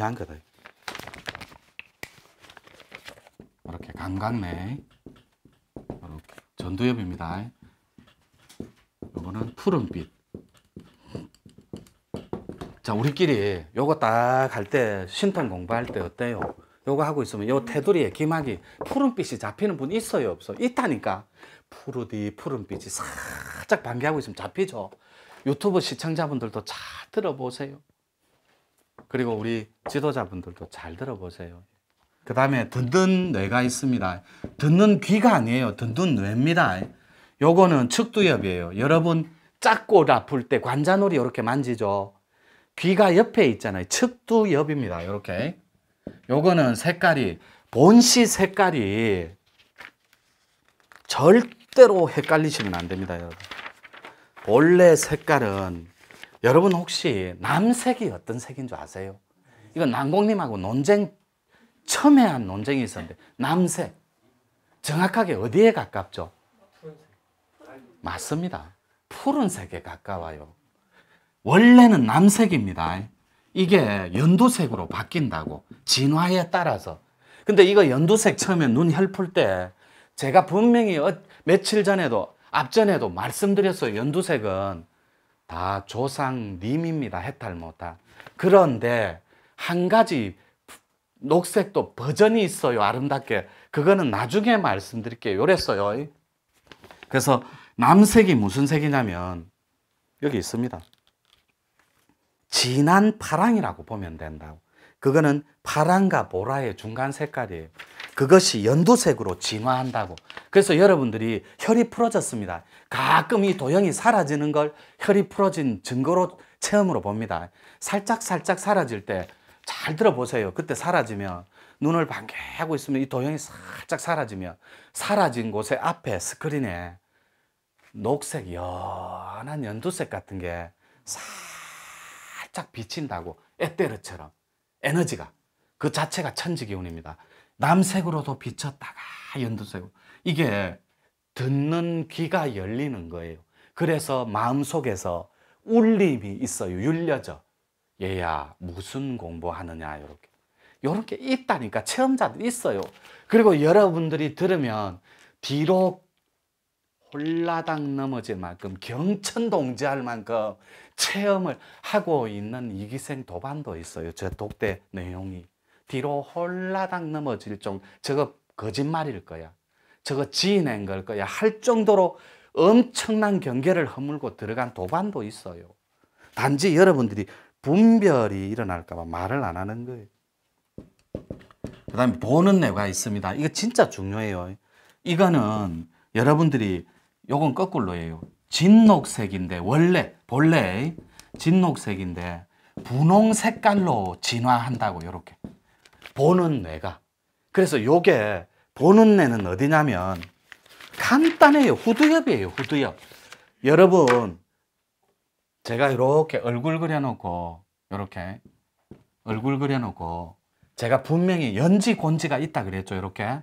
중요한 거다. 이렇게 감각내. 이렇게 전두엽입니다. 요거는 푸른빛. 자, 우리끼리 요거 딱 할 때, 신통 공부할 때 어때요? 요거 하고 있으면 요 테두리에 기막이 푸른빛이 잡히는 분 있어요, 없어? 있다니까. 푸른빛이 살짝 반기하고 있으면 잡히죠. 유튜브 시청자분들도 잘 들어보세요. 그리고 우리 지도자분들도 잘 들어보세요. 그 다음에 듣는 뇌가 있습니다. 듣는 귀가 아니에요. 듣는 뇌입니다. 요거는 측두엽이에요. 여러분 짝골 아플 때 관자놀이 이렇게 만지죠. 귀가 옆에 있잖아요. 측두엽입니다. 이렇게. 요거는 색깔이, 본시 색깔이 절대로 헷갈리시면 안 됩니다, 여러분. 본래 색깔은, 여러분 혹시 남색이 어떤 색인 줄 아세요? 이건 남공님하고 처음에 한 논쟁이 있었는데, 남색. 정확하게 어디에 가깝죠? 맞습니다. 푸른색에 가까워요. 원래는 남색입니다. 이게 연두색으로 바뀐다고. 진화에 따라서. 근데 이거 연두색 처음에 눈 혈풀 때 제가 분명히 며칠 전에도 앞전에도 말씀드렸어요. 연두색은 다 조상님입니다. 해탈 못한. 그런데 한 가지 녹색도 버전이 있어요. 아름답게. 그거는 나중에 말씀드릴게요. 요랬어요. 그래서 남색이 무슨 색이냐면 여기 있습니다. 진한 파랑이라고 보면 된다고. 그거는 파랑과 보라의 중간 색깔이에요. 그것이 연두색으로 진화한다고. 그래서 여러분들이 혈이 풀어졌습니다. 가끔 이 도형이 사라지는 걸 혈이 풀어진 증거로 체험으로 봅니다. 살짝 사라질 때 잘 들어보세요. 그때 사라지면 눈을 반개 하고 있으면 이 도형이 살짝 사라지면 사라진 곳에 앞에 스크린에 녹색 연한 연두색 같은 게 살짝 비친다고. 에테르처럼 에너지가 그 자체가 천지기운입니다. 남색으로도 비쳤다가 연두색으로. 이게 듣는 귀가 열리는 거예요. 그래서 마음속에서 울림이 있어요. 울려져. 얘야 무슨 공부하느냐 요렇게 있다니까. 체험자들이 있어요. 그리고 여러분들이 들으면 뒤로 홀라당 넘어질 만큼 경천동지할 만큼 체험을 하고 있는 이기생 도반도 있어요. 저 독대 내용이 뒤로 홀라당 넘어질 정도. 저거 거짓말일 거야. 저거 지어낸 걸 거야. 할 정도로 엄청난 경계를 허물고 들어간 도반도 있어요. 단지 여러분들이 분별이 일어날까 봐 말을 안 하는 거예요. 그 다음에 보는 뇌가 있습니다. 이거 진짜 중요해요. 이거는 여러분들이 요건 거꾸로예요. 진녹색인데 본래 진녹색인데 분홍 색깔로 진화한다고. 요렇게 보는 뇌가. 그래서 요게 보는 뇌는 어디냐면 간단해요. 후두엽이에요. 후두엽. 여러분 제가 이렇게 얼굴 그려놓고 이렇게 얼굴 그려놓고 제가 분명히 연지 곤지가 있다 그랬죠. 이렇게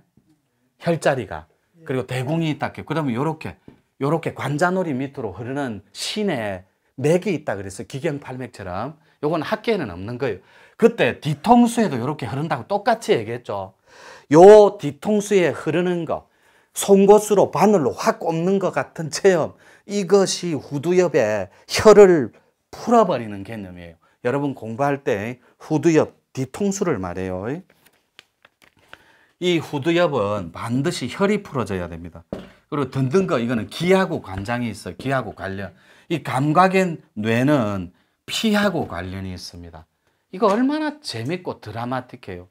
혈자리가. 그리고 대궁이 있다. 그러면 요렇게 관자놀이 밑으로 흐르는 신의 맥이 있다 그랬어요. 기경팔맥처럼. 요건 학계에는 없는 거예요. 그때 뒤통수에도 이렇게 흐른다고 똑같이 얘기했죠. 요 뒤통수에 흐르는 거, 송곳으로 바늘로 확 꼽는 것 같은 체험, 이것이 후두엽의 혈을 풀어버리는 개념이에요. 여러분 공부할 때 후두엽 뒤통수를 말해요. 이 후두엽은 반드시 혈이 풀어져야 됩니다. 그리고 듣는 거, 이거는 기하고 관장이 있어요. 기하고 관련. 이 감각의 뇌는 피하고 관련이 있습니다. 이거 얼마나 재밌고 드라마틱해요.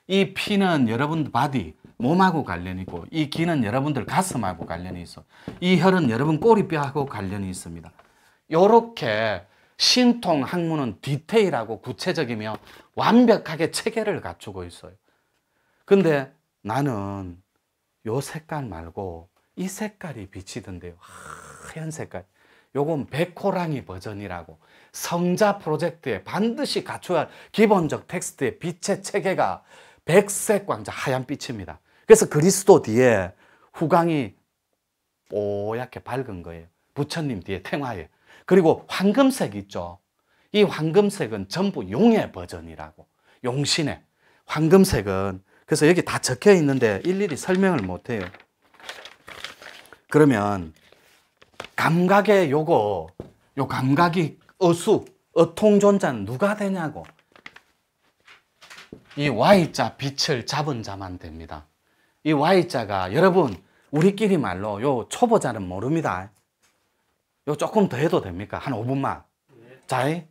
이 피는 여러분 바디, 몸하고 관련이 있고, 이 기는 여러분들 가슴하고 관련이 있어. 이 혈은 여러분 꼬리뼈하고 관련이 있습니다. 요렇게 신통 학문은 디테일하고 구체적이며 완벽하게 체계를 갖추고 있어요. 근데 나는 요 색깔 말고 이 색깔이 비치던데요. 하얀 색깔. 요건 백호랑이 버전이라고. 성자 프로젝트에 반드시 갖춰야 할 기본적 텍스트의 빛의 체계가 백색 광자 하얀 빛입니다. 그래서 그리스도 뒤에 후광이 뽀얗게 밝은 거예요. 부처님 뒤에 탱화예요. 그리고 황금색 있죠. 이 황금색은 전부 용의 버전이라고. 용신의 황금색은 그래서 여기 다 적혀 있는데 일일이 설명을 못 해요. 그러면 감각의 요 감각이 어통존자는 누가 되냐고. 이 Y자 빛을 잡은 자만 됩니다. 이 Y자가 여러분 우리끼리 말로 요 초보자는 모릅니다. 요 조금 더 해도 됩니까? 한 5분만. 자,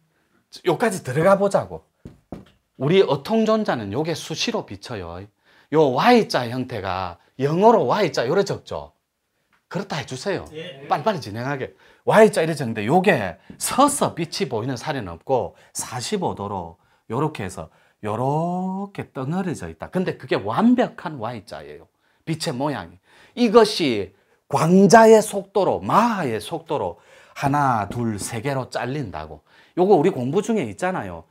요까지 들어가 보자고. 우리 어통존자는 요게 수시로 비쳐요. 요 Y자 형태가 영어로 Y자 요래 적죠. 그렇다 해주세요. 빨리빨리 진행하게. Y자 이래 적는데 요게 서서 빛이 보이는 사례는 없고 45도로 요렇게 해서 요렇게 덩어리져 있다. 근데 그게 완벽한 Y자예요. 빛의 모양이. 이것이 광자의 속도로, 마하의 속도로 하나, 둘, 세 개로 잘린다고. 요거 우리 공부 중에 있잖아요.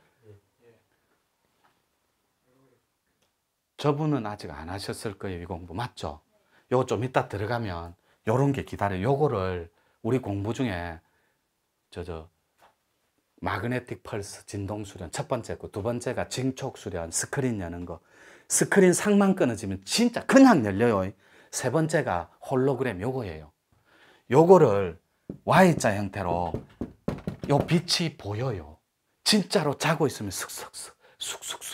저분은 아직 안 하셨을 거예요. 이 공부. 맞죠? 요거 좀 이따 들어가면 요런 게 기다려요. 요거를 우리 공부 중에 마그네틱 펄스 진동 수련 첫 번째 거, 두 번째가 징촉 수련, 스크린 여는 거. 스크린 상만 끊어지면 진짜 그냥 열려요. 세 번째가 홀로그램 요거예요. 요거를 Y자 형태로 요 빛이 보여요. 진짜로 자고 있으면 쑥쑥쑥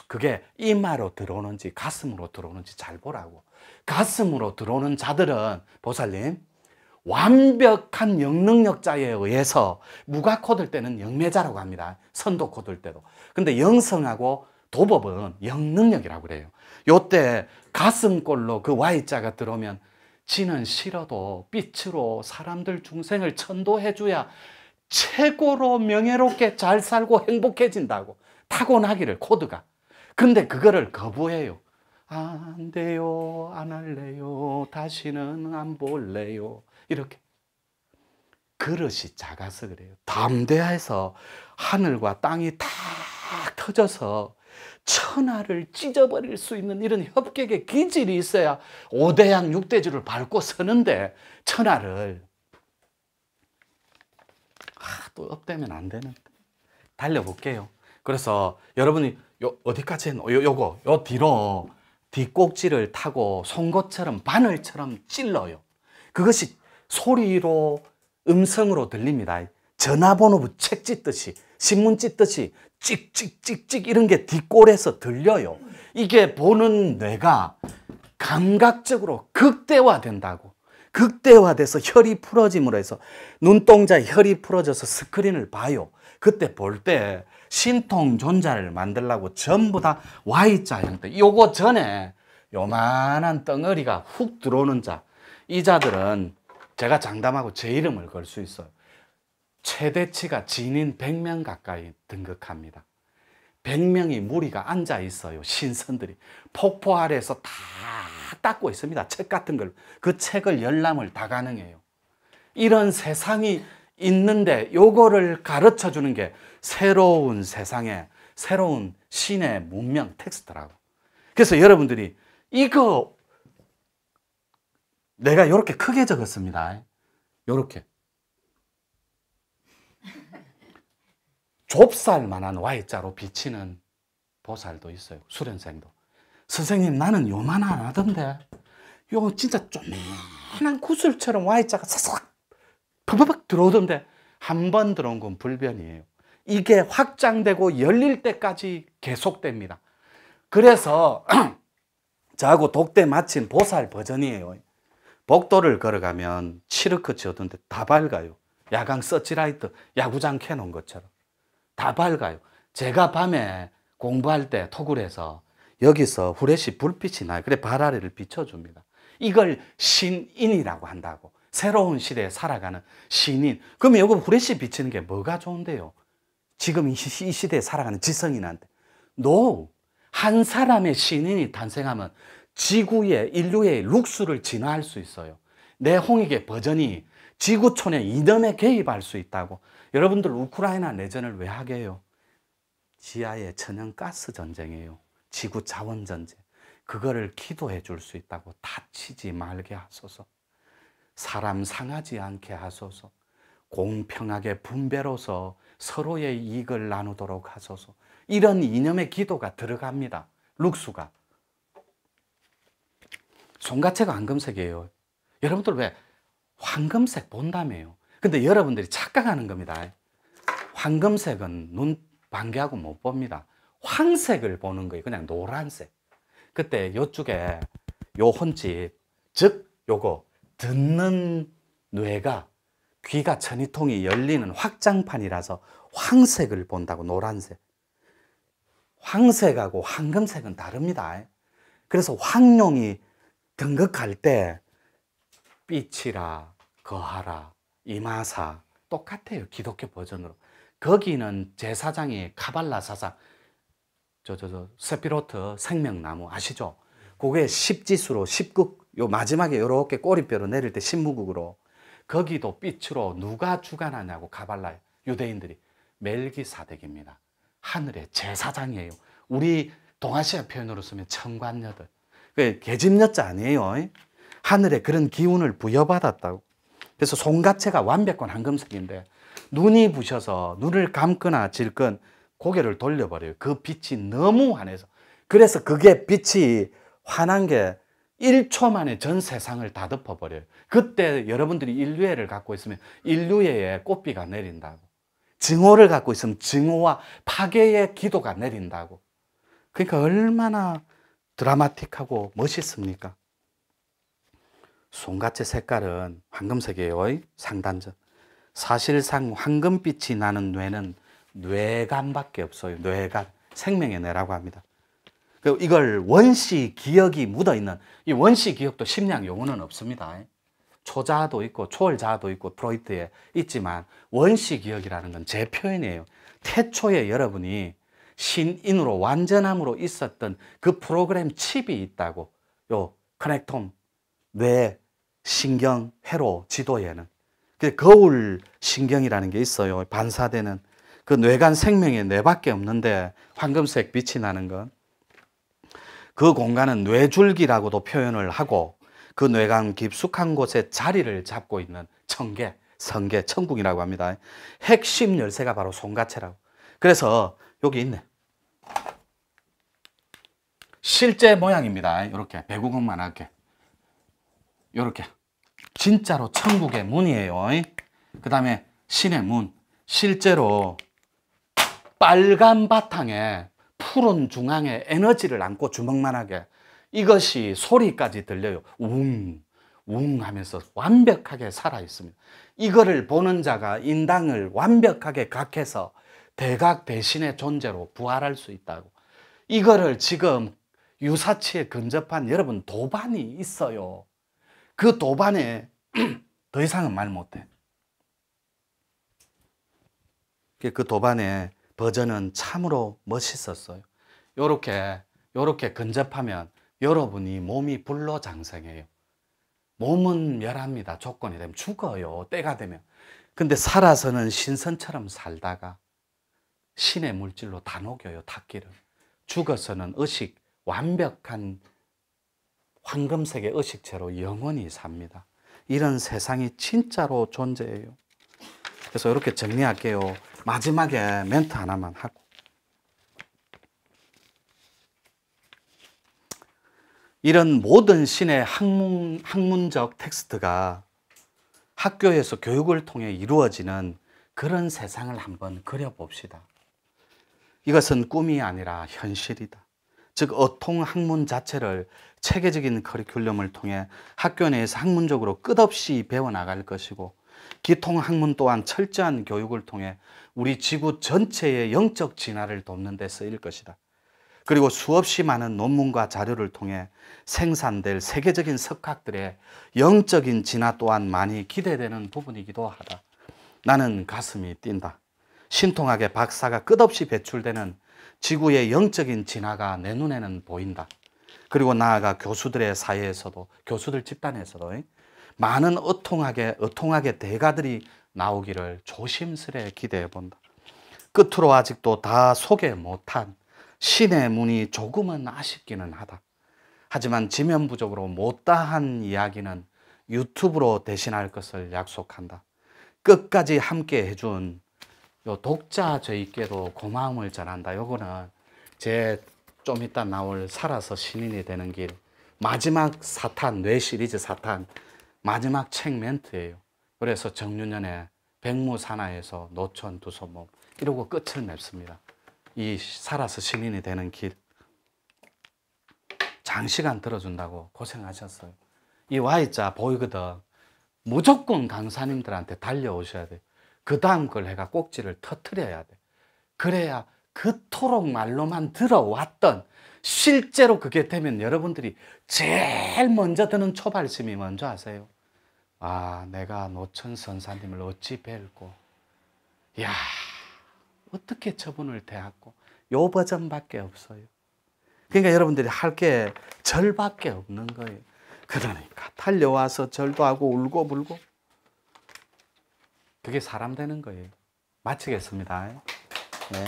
그게 이마로 들어오는지 가슴으로 들어오는지 잘 보라고. 가슴으로 들어오는 자들은 보살님 완벽한 영능력자에 의해서 무가 코들 때는 영매자라고 합니다. 선도 코들 때도. 근데 영성하고 도법은 영능력이라고 그래요. 요때 가슴골로 그 Y자가 들어오면 지는 싫어도 빛으로 사람들 중생을 천도해줘야 최고로 명예롭게 잘 살고 행복해진다고. 타고나기를 코드가. 근데 그거를 거부해요. 안 돼요, 안 할래요, 다시는 안 볼래요. 이렇게. 그릇이 작아서 그래요. 담대해서 하늘과 땅이 다 터져서 천하를 찢어버릴 수 있는 이런 협객의 기질이 있어야 5대양 6대주를 밟고 서는데 천하를 또 업되면 안 되는데. 달려볼게요. 그래서 여러분이 어디까지 요 뒤로 뒷꼭지를 타고 송곳처럼 바늘처럼 찔러요. 그것이 소리로 음성으로 들립니다. 전화번호 책 찢듯이 신문 찢듯이 찍찍찍찍 이런 게 뒷골에서 들려요. 이게 보는 뇌가 감각적으로 극대화된다고. 극대화돼서 혈이 풀어짐으로 해서 눈동자에 혈이 풀어져서 스크린을 봐요. 그때 볼 때 신통존자를 만들려고 전부 다 Y자 형태. 요거 전에 요만한 덩어리가 훅 들어오는 자. 이 자들은 제가 장담하고 제 이름을 걸 수 있어요. 최대치가 진인 100명 가까이 등극합니다. 100명이 무리가 앉아 있어요. 신선들이. 폭포 아래에서 다 닦고 있습니다. 책 같은 걸. 그 책을 열람을 다 가능해요. 이런 세상이 있는데 요거를 가르쳐 주는 게 새로운 세상에 새로운 신의 문명 텍스트라고. 그래서 여러분들이 이거 내가 이렇게 크게 적었습니다. 이렇게 좁쌀만한 Y자로 비치는 보살도 있어요. 수련생도. 선생님 나는 요만한 하던데 요 진짜 조그만한 구슬처럼 Y자가 사삭 팍팍 들어오던데 한 번 들어온 건 불변이에요. 이게 확장되고 열릴 때까지 계속됩니다. 그래서 저하고 독대 마친 보살 버전이에요. 복도를 걸어가면 치르크 지어둔데 다 밝아요. 야광 서치라이트 야구장 켜놓은 것처럼 다 밝아요. 제가 밤에 공부할 때 토굴에서 여기서 후레쉬 불빛이 나요. 그래 발 아래를 비춰줍니다. 이걸 신인이라고 한다고. 새로운 시대에 살아가는 신인. 그러면 여기 후레쉬 비치는 게 뭐가 좋은데요? 지금 이 시대에 살아가는 지성인한테. No. 한 사람의 신인이 탄생하면 지구의 인류의 룩스를 진화할 수 있어요. 내 홍익의 버전이 지구촌의 이념에 개입할 수 있다고. 여러분들 우크라이나 내전을 왜 하게 해요? 지하의 천연가스 전쟁이에요. 지구 자원 전쟁. 그거를 기도해 줄 수 있다고. 다치지 말게 하소서. 사람 상하지 않게 하소서. 공평하게 분배로서 서로의 이익을 나누도록 하소서. 이런 이념의 기도가 들어갑니다. 룩수가. 송가채가 황금색이에요. 여러분들 왜 황금색 본다며요? 근데 여러분들이 착각하는 겁니다. 황금색은 눈 반개하고 못 봅니다. 황색을 보는 거예요. 그냥 노란색. 그때 요쪽에 요 혼집, 즉 요거 듣는 뇌가 귀가 천이통이 열리는 확장판이라서 황색을 본다고. 노란색. 황색하고 황금색은 다릅니다. 그래서 황룡이 등극할 때 삐치라, 거하라, 이마사 똑같아요. 기독교 버전으로. 거기는 제사장이 카발라 사상, 세피로트 생명나무 아시죠? 그게 10지수로 10극, 요 마지막에 이렇게 꼬리뼈로 내릴 때 10무국으로. 거기도 빛으로 누가 주관하냐고. 카발라 유대인들이 멜기사덱입니다. 하늘의 제사장이에요. 우리 동아시아 표현으로 쓰면 천관녀들. 계집여자 아니에요. 하늘에 그런 기운을 부여받았다고. 그래서 송가채가 완벽한 황금색인데 눈이 부셔서 눈을 감거나 질건 고개를 돌려버려요. 그 빛이 너무 환해서. 그래서 그게 빛이 환한 게 1초 만에 전 세상을 다 덮어버려요. 그때 여러분들이 인류애를 갖고 있으면 인류애에 꽃비가 내린다고. 증오를 갖고 있으면 증오와 파괴의 기도가 내린다고. 그러니까 얼마나 드라마틱하고 멋있습니까? 송가채 색깔은 황금색이에요. 상단전. 사실상 황금빛이 나는 뇌는 뇌간밖에 없어요. 뇌간. 생명의 뇌라고 합니다. 이걸 원시 기억이 묻어있는, 이 원시 기억도 심리학 용어는 없습니다. 초자아도 있고 초월자아도 있고 프로이트에 있지만 원시 기억이라는 건 제 표현이에요. 태초에 여러분이 신인으로 완전함으로 있었던 그 프로그램 칩이 있다고. 요 커넥톰, 뇌, 신경, 회로, 지도에는. 거울 신경이라는 게 있어요. 반사되는. 그 뇌간 생명의 뇌밖에 없는데 황금색 빛이 나는 건. 그 공간은 뇌줄기라고도 표현을 하고 그 뇌간 깊숙한 곳에 자리를 잡고 있는 청계, 성계, 천국이라고 합니다. 핵심 열쇠가 바로 송가채라고. 그래서 여기 있네. 실제 모양입니다. 이렇게 배구공만 할게. 이렇게 진짜로 천국의 문이에요. 그 다음에 신의 문. 실제로 빨간 바탕에 푸른 중앙에 에너지를 안고 주먹만하게 이것이 소리까지 들려요. 웅, 웅 하면서 완벽하게 살아있습니다. 이거를 보는 자가 인당을 완벽하게 각해서 대각 대신의 존재로 부활할 수 있다고. 이거를 지금 유사치에 근접한 여러분 도반이 있어요. 그 도반에 더 이상은 말 못해. 그 도반의 버전은 참으로 멋있었어요. 요렇게 근접하면 여러분이 몸이 불로장생해요. 몸은 멸합니다. 조건이 되면 죽어요. 때가 되면. 근데 살아서는 신선처럼 살다가 신의 물질로 다 녹여요. 탁기를. 죽어서는 의식, 완벽한 황금색의 의식체로 영원히 삽니다. 이런 세상이 진짜로 존재해요. 그래서 이렇게 정리할게요. 마지막에 멘트 하나만 하고. 이런 모든 신의 학문적 텍스트가 학교에서 교육을 통해 이루어지는 그런 세상을 한번 그려봅시다. 이것은 꿈이 아니라 현실이다. 즉 어통학문 자체를 체계적인 커리큘럼을 통해 학교 내에서 학문적으로 끝없이 배워나갈 것이고 기통학문 또한 철저한 교육을 통해 우리 지구 전체의 영적 진화를 돕는 데 쓰일 것이다. 그리고 수없이 많은 논문과 자료를 통해 생산될 세계적인 석학들의 영적인 진화 또한 많이 기대되는 부분이기도 하다. 나는 가슴이 뛴다. 신통하게 박사가 끝없이 배출되는 지구의 영적인 진화가 내 눈에는 보인다. 그리고 나아가 교수들의 사이에서도, 교수들 집단에서도 많은 어통하게 대가들이 나오기를 조심스레 기대해 본다. 끝으로 아직도 다 소개 못한 신의 문이 조금은 아쉽기는 하다. 하지만 지면부적으로 못다한 이야기는 유튜브로 대신할 것을 약속한다. 끝까지 함께 해준 요 독자 저희께도 고마움을 전한다. 요거는 제 좀 이따 나올 살아서 신인이 되는 길 마지막 사탄, 뇌 시리즈 사탄 마지막 책 멘트예요. 그래서 정윤현의 백무사나에서 노천 두소몸 이러고 끝을 맺습니다. 이 살아서 신인이 되는 길 장시간 들어준다고 고생하셨어요. 이 Y자 보이거든. 무조건 강사님들한테 달려오셔야 돼. 그 다음 걸 해가 꼭지를 터트려야 돼. 그래야 그토록 말로만 들어왔던 실제로 그게 되면 여러분들이 제일 먼저 드는 초발심이 뭔지 아세요? 아, 내가 노천 선사님을 어찌 뵐고, 야, 어떻게 저분을 대하고, 요 버전밖에 없어요. 그러니까 여러분들이 할 게 절밖에 없는 거예요. 그러니까 달려와서 절도 하고 울고 불고, 그게 사람 되는 거예요. 마치겠습니다. 네.